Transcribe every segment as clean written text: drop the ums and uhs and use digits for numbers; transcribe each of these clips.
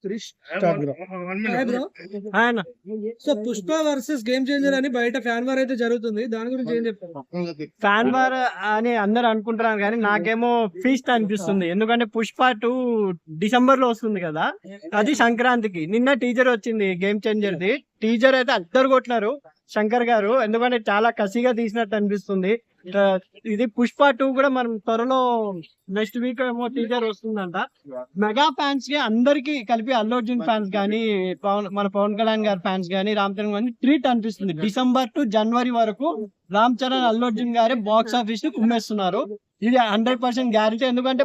Krish start bro. Hi bro. ఆయన so Pushpa versus game changer అని బయట ఫ్యాన్ వార్ అయితే జరుగుతుంది, దాని గురించి ఏం చెప్తారు? ఫ్యాన్ వార్ అని అందరు అనుకుంటున్నారు కానీ నాకేమో ఫీస్ట్ అనిపిస్తుంది. ఎందుకంటే పుష్ప 2 డిసెంబర్ లో వస్తుంది కదా, అది సంక్రాంతికి. నిన్న టీజర్ వచ్చింది గేమ్ చేంజర్ ది. టీజర్ అయితే అందరు కొట్టినారు శంకర్ గారు, ఎందుకంటే చాలా కసిగా తీసినట్టు అనిపిస్తుంది. ఇది పుష్ప 2 కూడా మనం త్వరలో నెక్స్ట్ వీక్ ఏమో టీజర్ వస్తుందంట. మెగా ఫ్యాన్స్ కి అందరికి కలిపి అల్లు అర్జున్ ఫ్యాన్స్ గానీ, మన పవన్ కళ్యాణ్ గారి ఫ్యాన్స్ గానీ, రామ్ చరణ్ గానీ ట్రీట్ అనిపిస్తుంది. డిసెంబర్ టు జనవరి వరకు రామ్ చరణ్ అల్లు అర్జున్ గారే బాక్స్ ఆఫీస్ ని కుమ్మేస్తున్నారు. ఇది 100% గ్యారెంటీ. ఎందుకంటే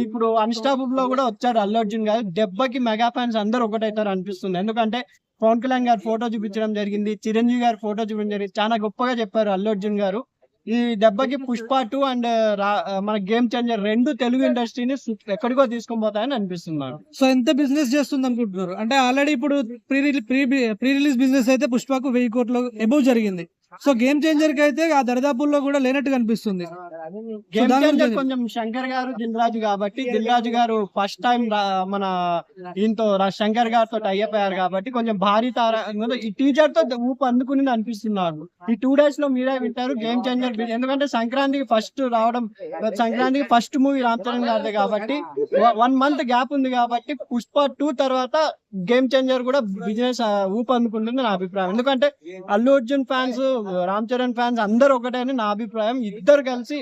ఇప్పుడు అన్స్టాపబుల్ లో కూడా వచ్చాడు అల్లు అర్జున్ గారు. దెబ్బకి మెగా ఫ్యాన్స్ అందరు ఒకటైతారు అనిపిస్తుంది. ఎందుకంటే పవన్ కళ్యాణ్ గారు ఫోటో చూపించడం జరిగింది, చిరంజీవి గారు ఫోటో చూపించడం జరిగింది. చాలా గొప్పగా చెప్పారు అల్లు అర్జున్ గారు. ఈ దెబ్బకి పుష్ప 2 అండ్ మన గేమ్ చేంజర్ 2 తెలుగు ఇండస్ట్రీని ఎక్కడికో తీసుకొని పోతాయని అనిపిస్తుంది నాకు. సో ఎంత బిజినెస్ చేస్తుంది అనుకుంటున్నారు? అంటే ఆల్రెడీ ఇప్పుడు ప్రీ రిలీజ్ బిజినెస్ అయితే పుష్పకు 1000 కోట్ల ఎబోవ్ జరిగింది. సో గేమ్ చేంజర్ కి అయితే ఆ దరిదాపుల్లో కూడా లేనట్టు కనిపిస్తుంది. గేమ్ చేంజర్ కొంచెం శంకర్ గారు దిల్ రాజు కాబట్టి, దిల్ రాజు గారు ఫస్ట్ టైం మన ఈయనతో శంకర్ గారితో టైఅప్ అయ్యారు కాబట్టి కొంచెం భారీ తార ఈ టీజర్ తో ఊపు అందుకుని అనిపిస్తున్నారు. ఈ 2 days లో మీరే వింటారు గేమ్ చేంజర్. ఎందుకంటే సంక్రాంతికి ఫస్ట్ రావడం, సంక్రాంతికి ఫస్ట్ మూవీ రామ్ చరణ్ గారిది కాబట్టి 1 month గ్యాప్ ఉంది కాబట్టి పుష్ప 2 తర్వాత గేమ్ చేంజర్ కూడా బిజినెస్ ఊపు అందుకుంటుంది నా అభిప్రాయం. ఎందుకంటే అల్లు అర్జున్ ఫ్యాన్స్, రామ్ చరణ్ ఫ్యాన్స్ అందరు ఒకటే అని నా అభిప్రాయం. ఇద్దరు కలిసి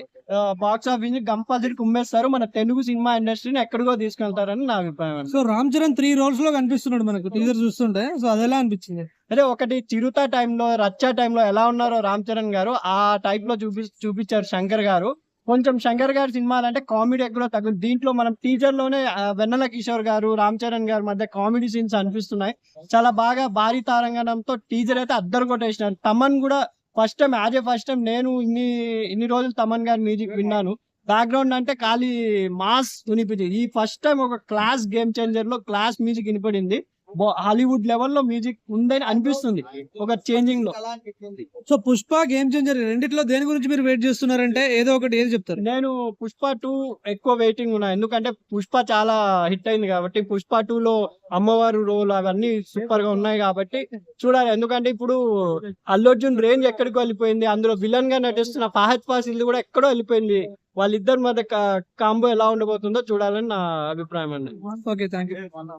బాక్స్ ఆఫీస్ ని కంపల్సరీ కుమ్మేస్తారు, మన తెలుగు సినిమా ఇండస్ట్రీని ఎక్కడికో తీసుకెళ్తారని నా అభిప్రాయం. సో రామ్ చరణ్ 3 roles లో కనిపిస్తున్నాడు మనకు టీజర్ చూస్తుంటే. సో అది ఎలా అనిపించింది? అదే ఒకటి చిరుత టైంలో, రచ్చ టైంలో ఎలా ఉన్నారో రామ్ చరణ్ గారు ఆ టైప్ లో చూపించారు శంకర్ గారు. కొంచెం శంకర్ గారి సినిమాలు అంటే కామెడీ ఎక్కువ తగ్గుతుంది. దీంట్లో మనం టీజర్ లోనే వెన్నెల కిషోర్ గారు, రామ్ చరణ్ గారి మధ్య కామెడీ సీన్స్ అనిపిస్తున్నాయి. చాలా బాగా భారీ తారంగణంతో టీజర్ అయితే అద్దరు కొట్టేసినారు. తమన్ కూడా ఫస్ట్ టైం నేను ఇన్ని రోజులు తమన్ గారి మ్యూజిక్ విన్నాను. బ్యాక్గ్రౌండ్ అంటే ఖాళీ మాస్ వినిపించింది. ఈ ఫస్ట్ టైం ఒక క్లాస్ గేమ్ చేంజర్ లో క్లాస్ మ్యూజిక్ వినిపడింది. హాలీవుడ్ లెవెల్లో మ్యూజిక్ ఉందని అనిపిస్తుంది ఒక చేంజింగ్ లో. సో పుష్ప గేమ్ చేంజర్ రెండిట్లో దేని గురించి మీరు వెయిట్ చేస్తున్నారంటే ఏదో ఒకటి ఏది చెప్తారు? నేను పుష్ప 2 ఎక్కువ వెయిటింగ్ ఉన్నా. ఎందుకంటే పుష్ప చాలా హిట్ అయింది కాబట్టి, పుష్ప 2 లో అమ్మవారు రోల్ అవన్నీ సూపర్ గా ఉన్నాయి కాబట్టి చూడాలి. ఎందుకంటే ఇప్పుడు అల్లు అర్జున్ రేంజ్ ఎక్కడికి వెళ్ళిపోయింది, అందులో విలన్ గా నటిస్తున్న ఫహద్ ఫాసిల్ కూడా ఎక్కడో వెళ్ళిపోయింది. వాళ్ళిద్దరి మధ్య కాంబో ఎలా ఉండబోతుందో చూడాలని నా అభిప్రాయం అండి. Okay, thank you.